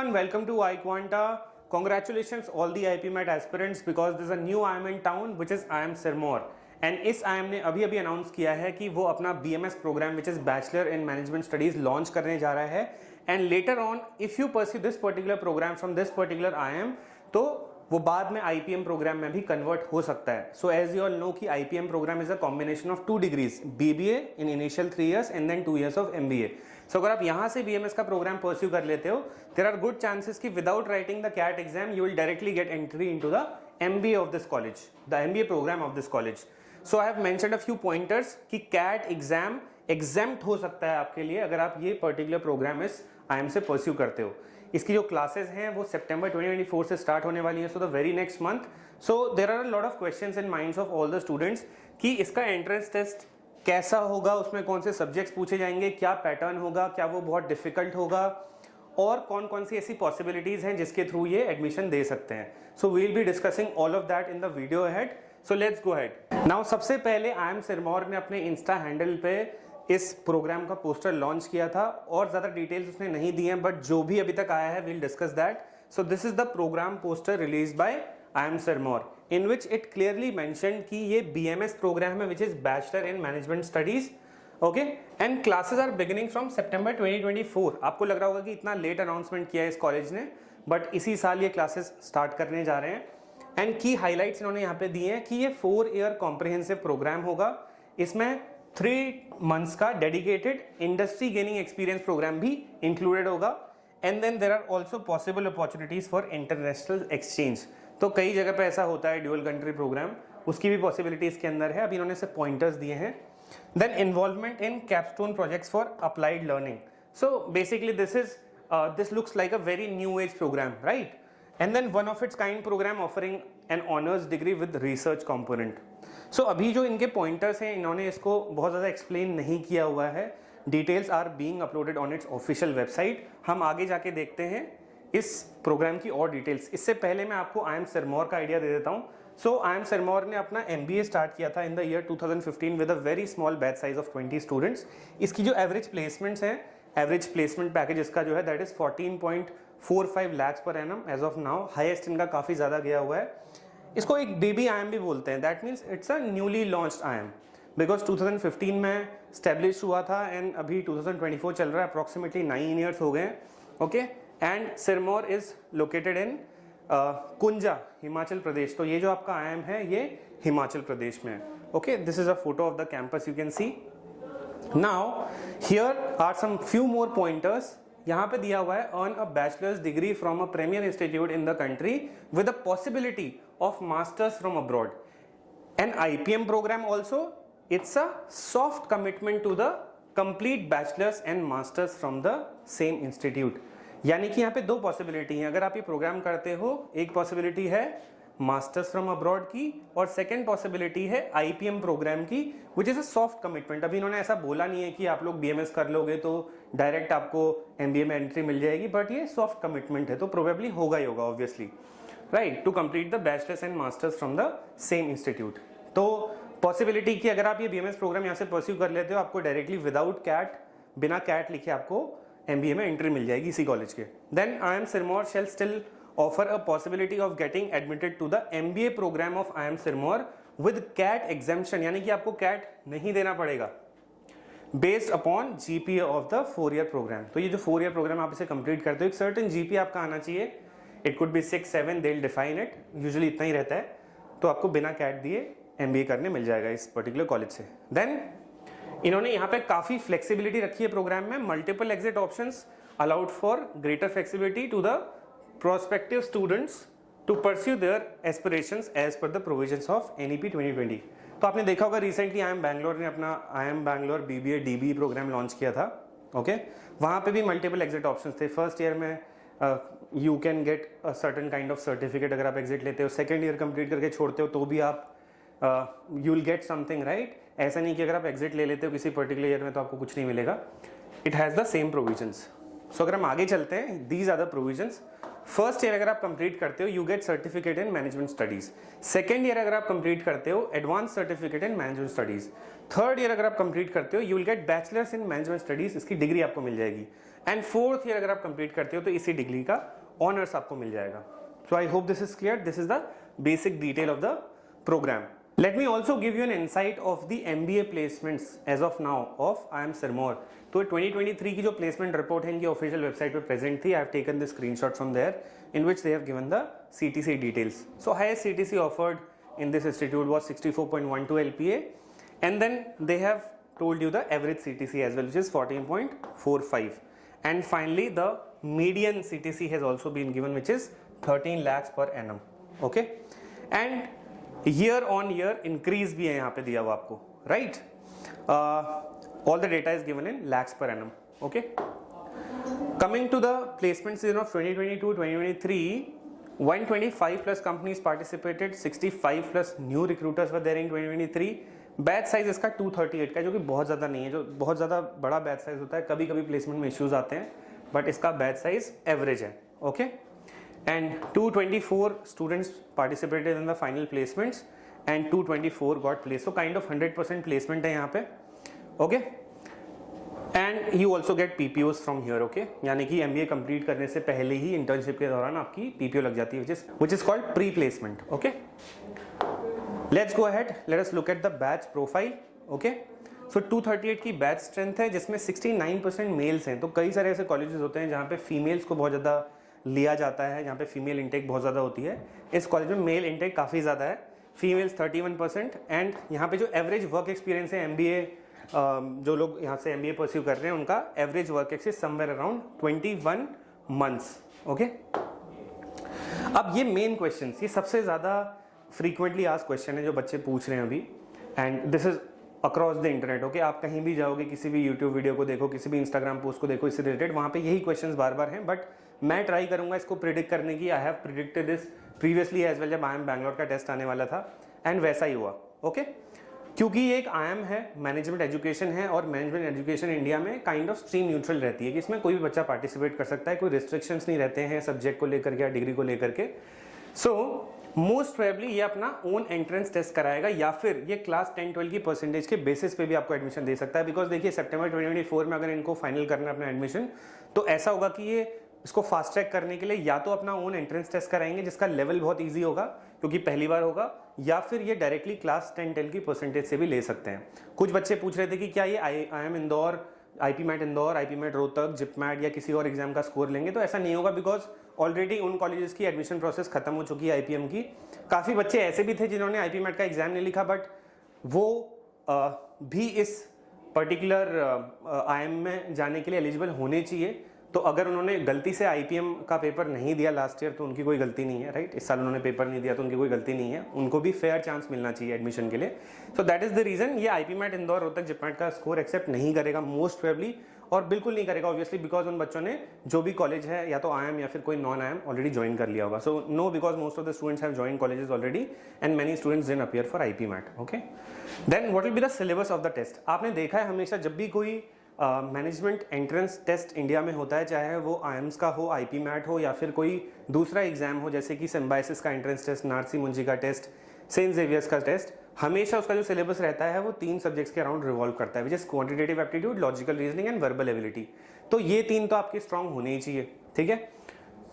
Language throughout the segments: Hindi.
everyone, welcome to iQuanta. Congratulations all the IPMAT aspirants because there's a new IIM in town which is IIM Sirmaur. And इस IIM ने अभी अभी अनाउंस किया है कि वो अपना BMS program which is bachelor in management studies launch करने जा रहा है. And later on if you pursue this particular program from this particular IIM तो वो बाद में IPM प्रोग्राम में भी कन्वर्ट हो सकता है. So as you all know कि IPM program is a combination of 2 degrees, BBA in initial 3 years and then 2 years of MBA. So अगर आप यहाँ से BMS का प्रोग्राम परस्यू कर लेते हो, देयर आर गुड चांसेस कि without writing the CAT exam you will directly get entry into the MBA of this college, the MBA program of this college. So I have mentioned a few pointers कि कैट एग्जाम एग्जेम्प्ट हो सकता है आपके लिए अगर आप ये पर्टिकुलर प्रोग्राम इस IIM से परस्यू करते हो. इसकी जो क्लासेस हैं वो सितंबर 2024 से स्टार्ट होने वाली है, so the very next month. So there are a lot of questions in minds of all the students कि इसका एंट्रेंस टेस्ट कैसा होगा, उसमें कौन से सब्जेक्ट्स पूछे जाएंगे, क्या पैटर्न होगा, क्या वो बहुत डिफिकल्ट होगा और कौन कौन सी ऐसी पॉसिबिलिटीज हैं जिसके थ्रू ये एडमिशन दे सकते हैं. So we will be discussing all of that in the video ahead. So let's go ahead. Now सबसे पहले IIM सिरमौर ने अपने इंस्टा हैंडल पे इस प्रोग्राम का पोस्टर लॉन्च किया था और ज्यादा डिटेल्स उसने नहीं दी हैं, बट जो भी अभी तक आया है we'll discuss that. So this is the program poster release by IIM Sirmaur in which it clearly mentioned कि ये BMS प्रोग्राम है which is bachelor in management studies. Okay, and classes are beginning from September 2024. आपको लग रहा होगा कि इतना लेट अनाउंसमेंट किया है इस कॉलेज ने, बट इसी साल ये क्लासेस स्टार्ट करने जा रहे हैं. एंड की हाईलाइट्स इन्होंने यहाँ पे दिए हैं कि ये 4 year कॉम्प्रिहेंसिव प्रोग्राम होगा. इसमें 3 months का dedicated industry gaining experience program भी इंक्लूडेड होगा. And then there are also possible opportunities for international exchange. तो कई जगह पे ऐसा होता है ड्यूअल कंट्री प्रोग्राम, उसकी भी पॉसिबिलिटी इसके अंदर है. अभी इन्होंने सिर्फ पॉइंटर्स दिए हैं. Then involvement in capstone projects for applied learning. So basically this looks like a very new age program, right? And then one of its kind program offering an honors degree with research component. So अभी जो इनके pointers हैं इन्होंने इसको बहुत ज़्यादा explain नहीं किया हुआ है. Details are being uploaded on its official website. हम आगे जाके देखते हैं इस प्रोग्राम की और डिटेल्स. इससे पहले मैं आपको IIM सिरमौर का आइडिया दे देता हूँ. सो IIM सिरमौर ने अपना MBA स्टार्ट किया था in the year 2015 with a very small batch size of 20 students. इसकी जो एवरेज प्लेसमेंट्स हैं, एवरेज प्लेसमेंट पैकेज इसका जो है that is 14.45 lakhs per annum as of now. Highest इनका काफ़ी ज़्यादा गया हुआ है. इसको एक बेबी IIM भी बोलते हैं. That means it's a newly launched IIM because 2015 में स्टेब्लिश हुआ था एंड अभी 2024 चल रहा है. अप्रॉक्सीमेटली 9 years हो गए. Okay, and Sirmaur is located in कुंजा, हिमाचल प्रदेश. तो ये जो आपका IIM है ये हिमाचल प्रदेश में है. Okay, this is a photo of the campus you can see. Now here are some few more pointers. यहाँ पे दिया हुआ है earn a bachelor's degree from a premier institute in the country with a possibility of master's from abroad. An IPM program also, it's a soft commitment to the complete bachelor's and master's from the same institute. यानी कि यहाँ पे 2 पॉसिबिलिटी हैं. अगर आप ये प्रोग्राम करते हो, एक पॉसिबिलिटी है मास्टर्स फ्रॉम अब्रॉड की और सेकेंड पॉसिबिलिटी है IPM प्रोग्राम की which is a soft commitment. अभी इन्होंने ऐसा बोला नहीं है कि आप लोग BMS कर लोगे तो डायरेक्ट आपको MBA में एंट्री मिल जाएगी, बट ये सॉफ्ट कमिटमेंट है तो प्रोबेबली होगा ही होगा obviously, right, to complete the bachelor's and master's from the same institute. तो पॉसिबिलिटी की अगर आप ये BMS प्रोग्राम यहाँ से परस्यू कर लेते हो, आपको डायरेक्टली विदाउट कैट, बिना कैट लिखे आपको MBA में एंट्री मिल जाएगी इसी कॉलेज के. Then IIM Sirmaur shall still offer a possibility of getting admitted to the MBA program of IIM Sirmaur with CAT exemption. यानी कि आपको CAT नहीं देना पड़ेगा based upon GPA of the 4 year program. तो ये जो 4 year program आप इसे कंप्लीट करते हो, एक certain GPA आपका आना चाहिए. It could be 6, 7, they'll define it. Usually इतना ही रहता है. तो आपको बिना CAT दिए MBA करने मिल जाएगा इस पर्टिकुलर कॉलेज से. देन इन्होंने यहाँ पे काफ़ी फ्लेक्सिबिलिटी रखी है प्रोग्राम में. Multiple exit options allowed for greater flexibility to the prospective students to pursue their aspirations as per the provisions of NEP 2020. तो आपने देखा होगा रिसेंटली IIM बैंगलोर ने अपना IIM Bangalore BBA DBE program launch किया था. ओके, वहाँ पे भी मल्टीपल एग्जिट ऑप्शंस थे. फर्स्ट ईयर में you can get a certain kind of certificate अगर आप एग्जिट लेते हो. सेकेंड ईयर कंप्लीट करके छोड़ते हो तो भी आप you will get something, right? ऐसा नहीं कि अगर आप एग्जिट ले लेते हो किसी पर्टिकुलर ईयर में तो आपको कुछ नहीं मिलेगा. It has the same provisions. So अगर हम आगे चलते हैं, these are the provisions. First year अगर आप कंप्लीट करते हो, you get certificate in management studies. Second year अगर आप कंप्लीट करते हो, advance certificate in management studies. Third year अगर आप कंप्लीट करते हो, you will get bachelors in management studies, इसकी डिग्री आपको मिल जाएगी. एंड फोर्थ ईयर अगर आप कंप्लीट करते हो तो इसी डिग्री का ऑनर्स आपको मिल जाएगा. So I hope this is clear. This is the basic detail of the program. Let me also give you an insight of the MBA placements as of now of IIM Sirmaur. तो 2023 की जो प्लेसमेंट रिपोर्ट है इनकी ऑफिशियल वेबसाइट पे प्रेजेंट थी. I have taken the screenshot from there in which they have given the CTC details. So highest CTC offered in this institute was 64.12 LPA, and then they have told you the average CTC as well, which is 14.45, and finally the median CTC has also been given, which is 13 lakhs per annum. Okay, and year on year increase भी है यहाँ पे दिया हुआ आपको, right. All the data is given in lakhs per annum. Okay, coming to the placement season of 2022-2023, 125 plus companies participated, 65 plus new recruiters were there in 2023. Batch size इसका 238 का है, जो कि बहुत ज़्यादा नहीं है. जो बहुत ज़्यादा बड़ा बैच साइज होता है, कभी कभी प्लेसमेंट में इश्यूज आते हैं, बट इसका बैच साइज एवरेज है. Okay, and 224 students participated in the final placements and 224 got placed, so kind of 100% placement है यहाँ पे. Okay, and you also get PPOs from here. Okay, यानी कि MBA कंप्लीट करने से पहले ही इंटर्नशिप के दौरान आपकी PPO लग जाती है, which is called pre-placement. Okay, let's go ahead, let us look at the batch profile. Okay, so 238 की बैच स्ट्रेंथ है, जिसमें 69% मेल्स हैं. तो कई सारे ऐसे कॉलेजेस होते हैं जहाँ पे फीमेल्स को बहुत ज़्यादा लिया जाता है, जहाँ पे फीमेल इंटेक बहुत ज़्यादा होती है. इस कॉलेज में मेल इंटेक काफ़ी ज़्यादा है, फीमेल्स 31%. एंड यहाँ पे जो एवरेज वर्क एक्सपीरियंस है MBA, जो लोग यहाँ से MBA परस्यू कर रहे हैं, उनका average work experience somewhere around 21 months. Okay, अब ये मेन क्वेश्चन, ये सबसे ज़्यादा फ्रीक्वेंटली आस्क्ड क्वेश्चन है जो बच्चे पूछ रहे हैं अभी, and this is across the internet. Okay, आप कहीं भी जाओगे, किसी भी यूट्यूब वीडियो को देखो, किसी भी इंस्टाग्राम पोस्ट को देखो इससे रिलेटेड, वहाँ पे यही क्वेश्चंस बार बार हैं. बट मैं ट्राई करूंगा इसको प्रिडिक्ट करने की. I have predicted this previously as well, जब IIM बैंगलोर का टेस्ट आने वाला था, एंड वैसा ही हुआ. ओके, क्योंकि ये एक IIM है, मैनेजमेंट एजुकेशन है, और मैनेजमेंट एजुकेशन इंडिया में काइंड ऑफ स्ट्रीम न्यूट्रल रहती है कि इसमें कोई भी बच्चा पार्टिसिपेट कर सकता है, कोई रिस्ट्रिक्शंस नहीं रहते हैं सब्जेक्ट को लेकर के या डिग्री को लेकर के. सो मोस्ट प्रोबेबली ये अपना ओन एंट्रेंस टेस्ट कराएगा, या फिर ये क्लास 10-12 की परसेंटेज के बेसिस पे भी आपको एडमिशन दे सकता है. बिकॉज देखिए, सितंबर 2024 में अगर इनको फाइनल करना है अपना एडमिशन, तो ऐसा होगा कि ये इसको फास्ट ट्रैक करने के लिए या तो अपना ओन एंट्रेंस टेस्ट कराएंगे, जिसका लेवल बहुत इजी होगा क्योंकि पहली बार होगा, या फिर ये डायरेक्टली क्लास 10-12 की परसेंटेज से भी ले सकते हैं. कुछ बच्चे पूछ रहे थे कि क्या ये IIM Indore, IPMAT Indore, IPMAT Rohtak, जिपमैट या किसी और एग्जाम का स्कोर लेंगे, तो ऐसा नहीं होगा. बिकॉज ऑलरेडी उन कॉलेजेस की एडमिशन प्रोसेस खत्म हो चुकी है IPM की. काफ़ी बच्चे ऐसे भी थे जिन्होंने IPMAT का एग्जाम नहीं लिखा, बट वो भी इस पर्टिकुलर IIM में जाने के लिए एलिजिबल होने चाहिए. तो अगर उन्होंने गलती से IPM का पेपर नहीं दिया लास्ट ईयर, तो उनकी कोई गलती नहीं है, राइट. इस साल उन्होंने पेपर नहीं दिया तो उनकी कोई गलती नहीं है, उनको भी फेयर चांस मिलना चाहिए एडमिशन के लिए. So that is the reason ये IPMAT इंदौर, रोहतक, जिपमैट का स्कोर एक्सेप्ट नहीं करेगा मोस्ट प्रोबेबली, और बिल्कुल नहीं करेगा ऑब्वियसली, बिकॉज उन बच्चों ने जो भी कॉलेज है या तो IIM या फिर कोई नॉन IIM ऑलरेडी ज्वाइन कर लिया होगा. So no, because most of the students have join colleges already, and many students didn't appear for IPMAT. Okay, then what will be the syllabus of the test. आपने देखा है हमेशा जब भी कोई मैनेजमेंट एंट्रेंस टेस्ट इंडिया में होता है, चाहे वो IIMS का हो, IPMAT हो, या फिर कोई दूसरा एग्जाम हो, जैसे कि सिम्बायोसिस का एंट्रेंस टेस्ट, नार्सी मुंजी का टेस्ट, सेंट जेवियर्स का टेस्ट, हमेशा उसका जो सिलेबस रहता है वो 3 सब्जेक्ट्स के अराउंड रिवॉल्व करता है, which is quantitative aptitude, logical reasoning and verbal ability. तो ये 3 तो आपके स्ट्रांग होने ही चाहिए. ठीक है,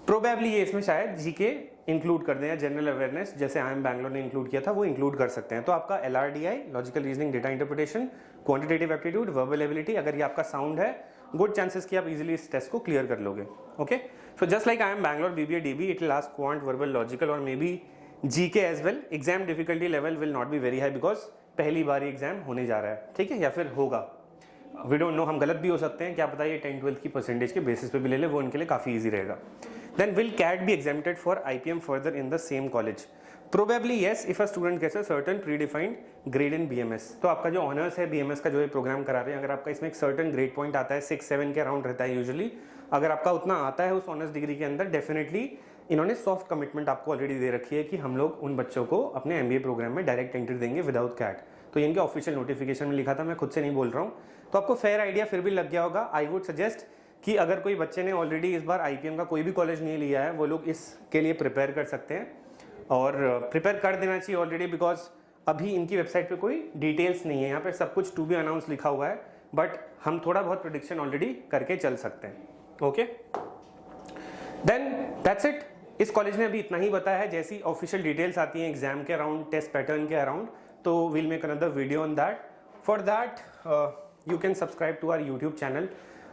प्रोबेबली ये इसमें शायद GK इंक्लूड कर दें, या जनरल अवेयरनेस जैसे IIM बैंगलोर ने इंक्लूड किया था वो इंक्लूड कर सकते हैं. तो आपका LRDI, logical reasoning, data interpretation, quantitative aptitude, verbal ability, अगर ये आपका साउंड है, गुड चांसेस कि आप इजीली इस टेस्ट को क्लियर कर लोगे. Okay, so just like IIM Bangalore, BBA, DB, it will ask quant, verbal, logical और may be GK as well. Exam difficulty level will not be very high, because पहली बार एग्जाम होने जा रहा है. ठीक है, या फिर होगा, वी डोंट नो, हम गलत भी हो सकते हैं, क्या पता ये 10-12 की परसेंटेज के बेसिस पे भी ले ले, वो इनके लिए काफ़ी ईजी रहेगा. Then will CAT be exempted for IPM further in the same college? Probably yes, if a student gets a certain predefined grade in BMS. तो आपका जो ऑनर्स है BMS का जो ये प्रोग्राम करा रहे हैं, अगर आपका इसमें एक सर्टन ग्रेड पॉइंट आता है, 6-7 के अराउंड रहता है यूजुअली, अगर आपका उतना आता है उस ऑनर्स डिग्री के अंदर, डेफिनेटली इन्होंने सॉफ्ट कमिटमेंट आपको ऑलरेडी दे रखी है कि हम लोग उन बच्चों को अपने MBA प्रोग्राम में डायरेक्ट एंट्री देंगे विदाउट कैट. तो इनके ऑफिशियल नोटिफिकेशन में लिखा था, मैं खुद से नहीं बोल रहा हूँ, तो आपको फेयर आइडिया फिर भी लग गया होगा. आई वुड सजेस्ट कि अगर कोई बच्चे ने ऑलरेडी इस बार IPM का कोई भी कॉलेज नहीं लिया है, वो लोग इसके लिए प्रिपेयर कर सकते हैं, और प्रिपेयर कर देना चाहिए ऑलरेडी, बिकॉज अभी इनकी वेबसाइट पे कोई डिटेल्स नहीं है. यहाँ पे सब कुछ टू बी अनाउंस लिखा हुआ है, बट हम थोड़ा बहुत प्रेडिक्शन ऑलरेडी करके चल सकते हैं. Okay, then that's it. इस कॉलेज ने अभी इतना ही बताया है। जैसी ऑफिशियल डिटेल्स आती हैं एग्जाम के अराउंड, टेस्ट पैटर्न के अराउंड, तो will make another video on that. For that you can subscribe to our YouTube channel.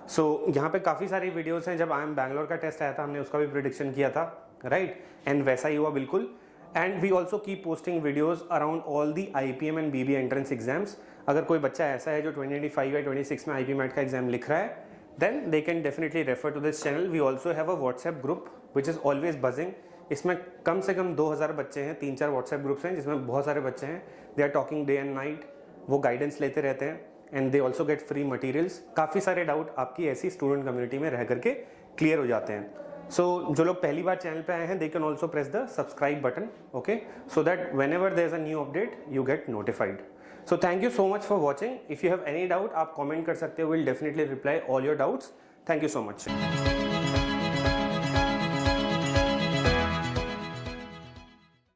So यहाँ पे काफ़ी सारी वीडियोस हैं। जब IIM बैंगलोर का टेस्ट आया था हमने उसका भी प्रिडिक्शन किया था, राइट, एंड वैसा ही हुआ बिल्कुल। And we also keep posting videos around all the IPM and BB entrance exams. अगर कोई बच्चा ऐसा है जो 2025 या 26 में IPMAT का एग्जाम लिख रहा है, then they can definitely refer to this channel. We also have a WhatsApp group which is always buzzing. इसमें कम से कम 2000 बच्चे हैं, 3-4 WhatsApp ग्रुप्स हैं जिसमें बहुत सारे बच्चे हैं। They are talking day and night, वो गाइडेंस लेते रहते हैं and they also get free materials. काफ़ी सारे डाउट आपकी ऐसी स्टूडेंट कम्युनिटी में रह करके क्लियर हो जाते हैं। सो जो लोग पहली बार चैनल पे आए हैं, they can also press the subscribe button, okay, so that whenever there is a new update you get notified. So thank you so much for watching. If you have any doubt, आप comment कर सकते हो. We'll definitely reply all your doubts. Thank you so much.